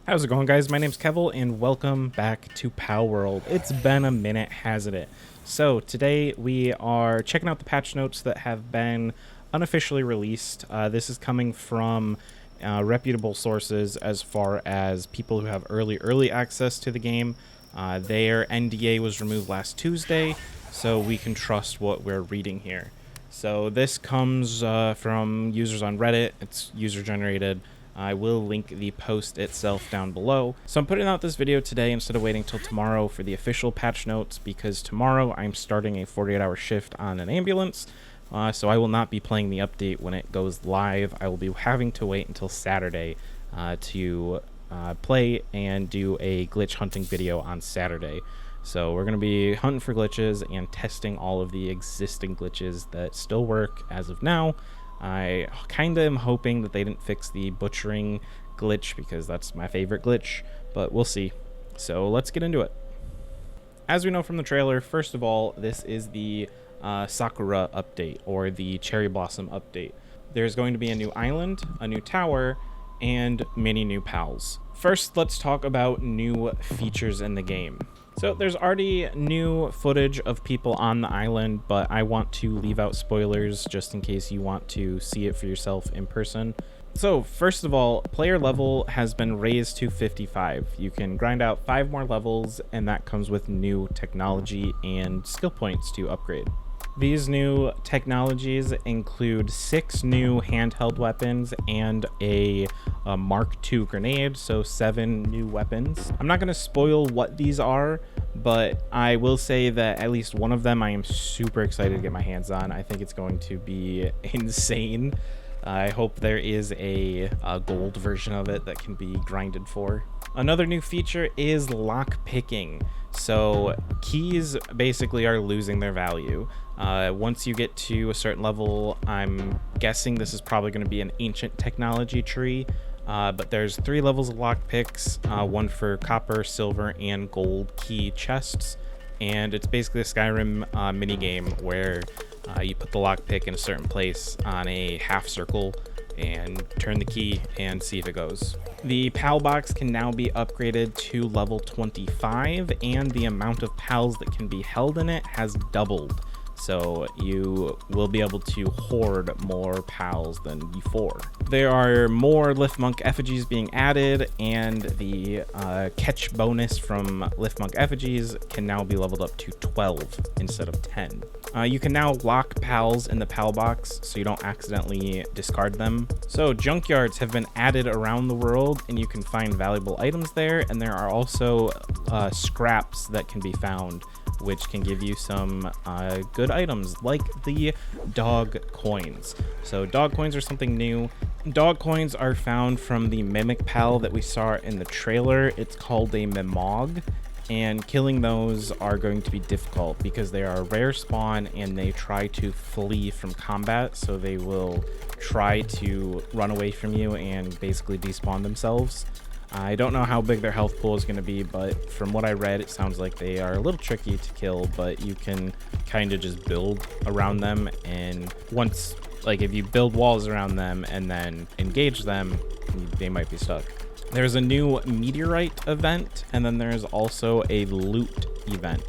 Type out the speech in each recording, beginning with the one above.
How's it going, guys? My name's Kevil, and welcome back to Palworld. It's been a minute, hasn't it? So today we are checking out the patch notes that have been unofficially released. This is coming from reputable sources as far as people who have early access to the game. Their NDA was removed last Tuesday, so we can trust what we're reading here. So this comes from users on Reddit. It's user-generated. I will link the post itself down below. So I'm putting out this video today instead of waiting till tomorrow for the official patch notes, because tomorrow I'm starting a 48-hour shift on an ambulance. So I will not be playing the update when it goes live. I will be having to wait until Saturday to play and do a glitch hunting video on Saturday. So we're going to be hunting for glitches and testing all of the existing glitches that still work as of now. I kind of am hoping that they didn't fix the butchering glitch, because that's my favorite glitch, but we'll see. So let's get into it. As we know from the trailer, first of all, this is the Sakura update, or the Cherry Blossom update. There's going to be a new island, a new tower, and many new pals. First, let's talk about new features in the game. So there's already new footage of people on the island, but I want to leave out spoilers just in case you want to see it for yourself in person. So first of all, player level has been raised to 55. You can grind out 5 more levels, and that comes with new technology and skill points to upgrade. These new technologies include 6 new handheld weapons and a Mark II grenade, so 7 new weapons. I'm not going to spoil what these are, but I will say that at least one of them I am super excited to get my hands on. I think it's going to be insane. I hope there is a gold version of it that can be grinded for. Another new feature is lock picking. So keys basically are losing their value. Once you get to a certain level, I'm guessing this is probably going to be an ancient technology tree, but there's 3 levels of lock picks, one for copper, silver, and gold key chests, and it's basically a Skyrim mini game where you put the lock pick in a certain place on a half circle and turn the key and see if it goes. The PAL box can now be upgraded to level 25, and the amount of PALs that can be held in it has doubled. So you will be able to hoard more PALs than before. There are more Liftmonk effigies being added, and the catch bonus from Liftmonk effigies can now be leveled up to 12 instead of 10. You can now lock PALs in the PAL box so you don't accidentally discard them. So junkyards have been added around the world, and you can find valuable items there, and there are also scraps that can be found, which can give you some good items, like the Doge Coins. So Doge Coins are something new. Doge Coins are found from the Mimic Pal that we saw in the trailer. It's called a Mimog, and killing those are going to be difficult because they are a rare spawn and they try to flee from combat, so they will try to run away from you and basically despawn themselves. I don't know how big their health pool is going to be, but from what I read, it sounds like they are a little tricky to kill, but you can kind of just build around them, and once, like, if you build walls around them and then engage them, they might be stuck. There's a new meteorite event, and then there's also a loot event,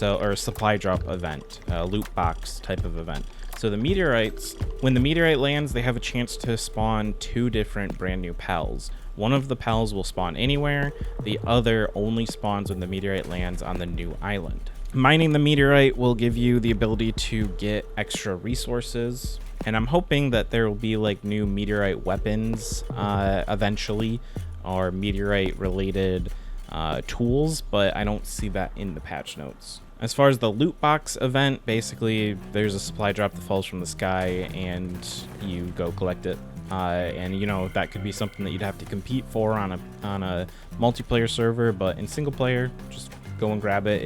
or a supply drop event, a loot box type of event. So the meteorites, when the meteorite lands, they have a chance to spawn 2 different brand new pals. One of the pals will spawn anywhere, the other only spawns when the meteorite lands on the new island. Mining the meteorite will give you the ability to get extra resources, and I'm hoping that there will be like new meteorite weapons eventually, or meteorite related tools, but I don't see that in the patch notes. As far as the loot box event, basically there's a supply drop that falls from the sky and you go collect it. And you know, that could be something that you'd have to compete for on a multiplayer server, but in single player, just go and grab it.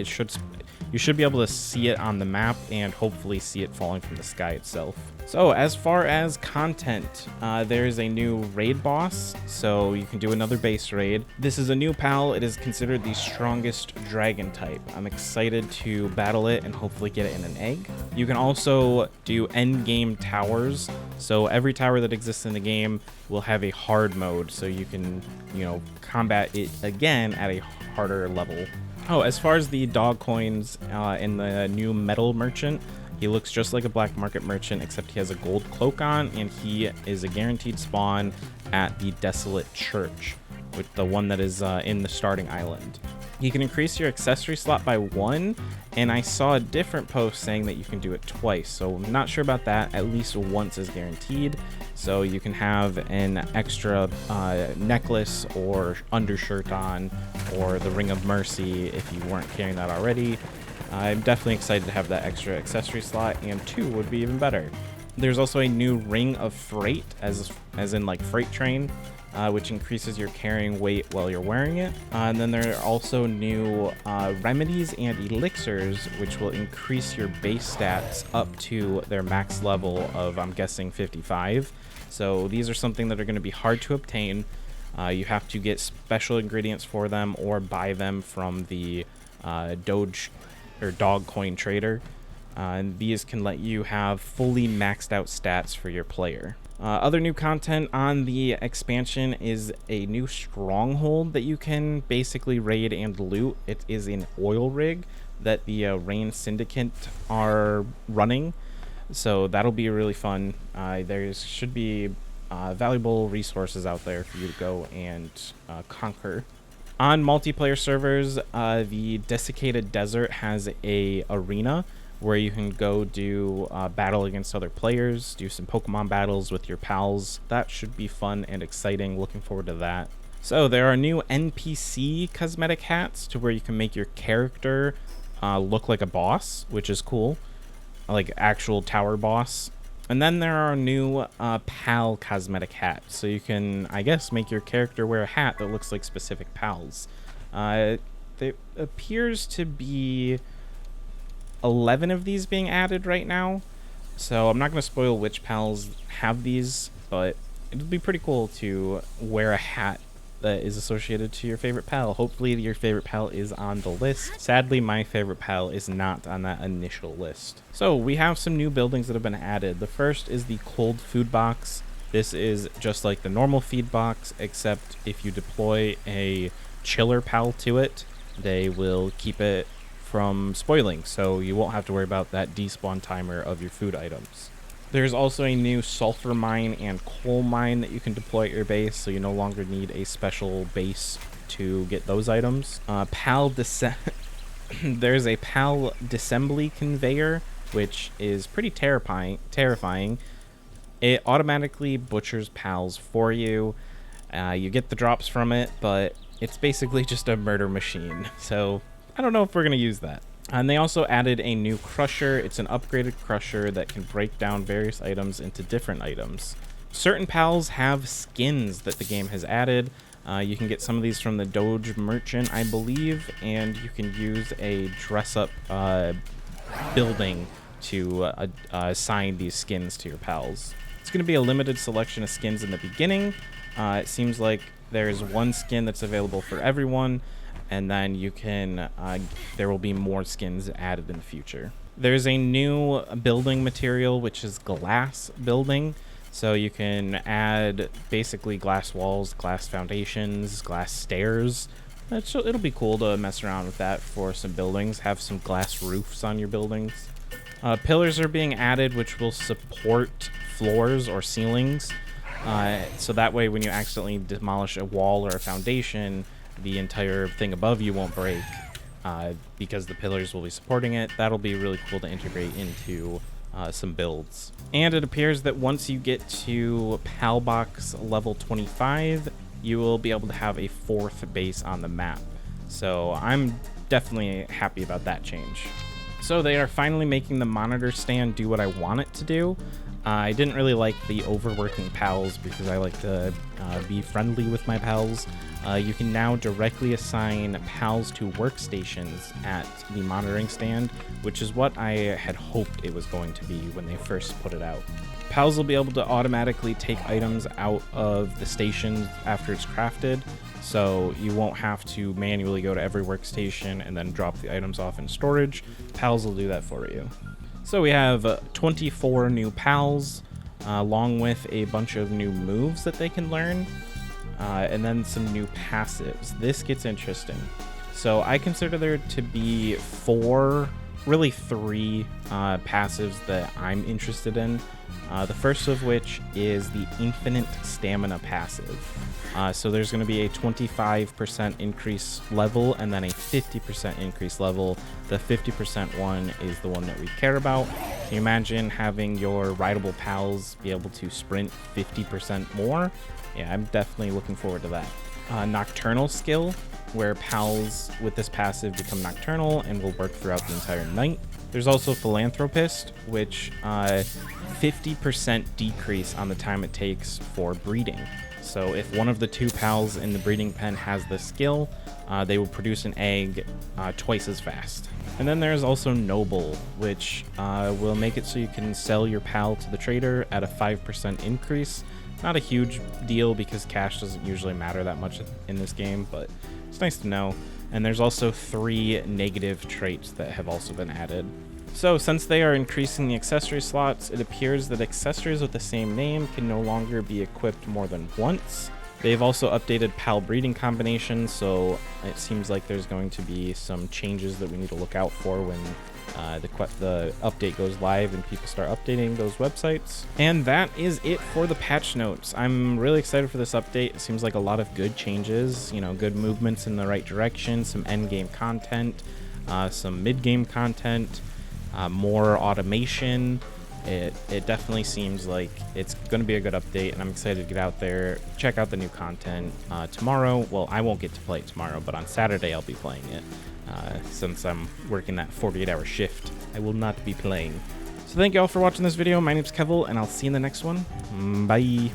you should be able to see it on the map and hopefully see it falling from the sky itself. So as far as content, there is a new raid boss, so you can do another base raid. This is a new pal. It is considered the strongest dragon type. I'm excited to battle it and hopefully get it in an egg. You can also do end game towers. So every tower that exists in the game will have a hard mode, so you can, combat it again at a harder level. Oh, as far as the Doge Coins in the new metal merchant, he looks just like a black market merchant, except he has a gold cloak on, and he is a guaranteed spawn at the Desolate Church, with the one that is in the starting island. You can increase your accessory slot by 1, and I saw a different post saying that you can do it twice, so I'm not sure about that. At least once is guaranteed, so you can have an extra necklace or undershirt on, or the Ring of Mercy if you weren't carrying that already. I'm definitely excited to have that extra accessory slot, and 2 would be even better. There's also a new Ring of Freight, as in like freight train, which increases your carrying weight while you're wearing it. And then there are also new remedies and elixirs, which will increase your base stats up to their max level of, I'm guessing, 55. So these are something that are going to be hard to obtain. You have to get special ingredients for them or buy them from the Doge Coin trader. And these can let you have fully maxed out stats for your player. Other new content on the expansion is a new stronghold that you can basically raid and loot. It is an oil rig that the Rain Syndicate are running, so that'll be really fun. There should be valuable resources out there for you to go and conquer. On multiplayer servers, the Desiccated Desert has a arena where you can go do battle against other players, do some Pokemon battles with your pals. That should be fun and exciting. Looking forward to that. So there are new NPC cosmetic hats to where you can make your character look like a boss, which is cool, like actual tower boss. And then there are new pal cosmetic hats, so you can, I guess, make your character wear a hat that looks like specific pals. There appears to be 11 of these being added right now, so I'm not going to spoil which pals have these, but it would be pretty cool to wear a hat that is associated to your favorite pal. Hopefully your favorite pal is on the list. Sadly, my favorite pal is not on that initial list. So we have some new buildings that have been added. The first is the cold food box. This is just like the normal feed box, except if you deploy a chiller pal to it, they will keep it from spoiling, so you won't have to worry about that despawn timer of your food items. There's also a new sulfur mine and coal mine that you can deploy at your base, so you no longer need a special base to get those items. There's a pal disassembly conveyor, which is pretty terrifying. It automatically butchers pals for you. You get the drops from it, but it's basically just a murder machine, so I don't know if we're going to use that. And they also added a new crusher. It's an upgraded crusher that can break down various items into different items. Certain pals have skins that the game has added. You can get some of these from the Doge merchant, I believe, and you can use a dress-up building to assign these skins to your pals. It's going to be a limited selection of skins in the beginning. It seems like there's one skin that's available for everyone, and then you can there will be more skins added in the future. There's a new building material, which is glass building, so you can add basically glass walls, glass foundations, glass stairs. It'll be cool to mess around with that for some buildings, have some glass roofs on your buildings. Pillars are being added, which will support floors or ceilings, so that way when you accidentally demolish a wall or a foundation, the entire thing above you won't break because the pillars will be supporting it. That'll be really cool to integrate into some builds. And it appears that once you get to PAL Box level 25, you will be able to have a 4th base on the map. So I'm definitely happy about that change. So they are finally making the monitor stand do what I want it to do. I didn't really like the overworking pals because I like to be friendly with my pals. You can now directly assign pals to workstations at the monitoring stand, which is what I had hoped it was going to be when they first put it out. Pals will be able to automatically take items out of the station after it's crafted, so you won't have to manually go to every workstation and then drop the items off in storage. Pals will do that for you. So we have 24 new pals, along with a bunch of new moves that they can learn, and then some new passives. This gets interesting. So I consider there to be really three passives that I'm interested in. The first of which is the infinite stamina passive. So there's going to be a 25% increase level and then a 50% increase level. The 50% one is the one that we care about. Can you imagine having your rideable pals be able to sprint 50% more? Yeah, I'm definitely looking forward to that. Nocturnal skill, where pals with this passive become nocturnal and will work throughout the entire night. There's also Philanthropist, which 50% decrease on the time it takes for breeding. So if one of the two pals in the breeding pen has this skill, they will produce an egg twice as fast. And then there's also Noble, which will make it so you can sell your pal to the trader at a 5% increase. Not a huge deal because cash doesn't usually matter that much in this game, but it's nice to know. And there's also 3 negative traits that have also been added. So since they are increasing the accessory slots, it appears that accessories with the same name can no longer be equipped more than once. They've also updated pal breeding combinations, so it seems like there's going to be some changes that we need to look out for when the update goes live and people start updating those websites. And that is it for the patch notes. I'm really excited for this update. It seems like a lot of good changes, good movements in the right direction, some end game content, some mid game content, more automation. It definitely seems like it's going to be a good update, and I'm excited to get out there, check out the new content tomorrow. Well, I won't get to play it tomorrow, but on Saturday I'll be playing it. Since I'm working that 48-hour shift, I will not be playing. So thank you all for watching this video. My name's Kevil, and I'll see you in the next one. Bye.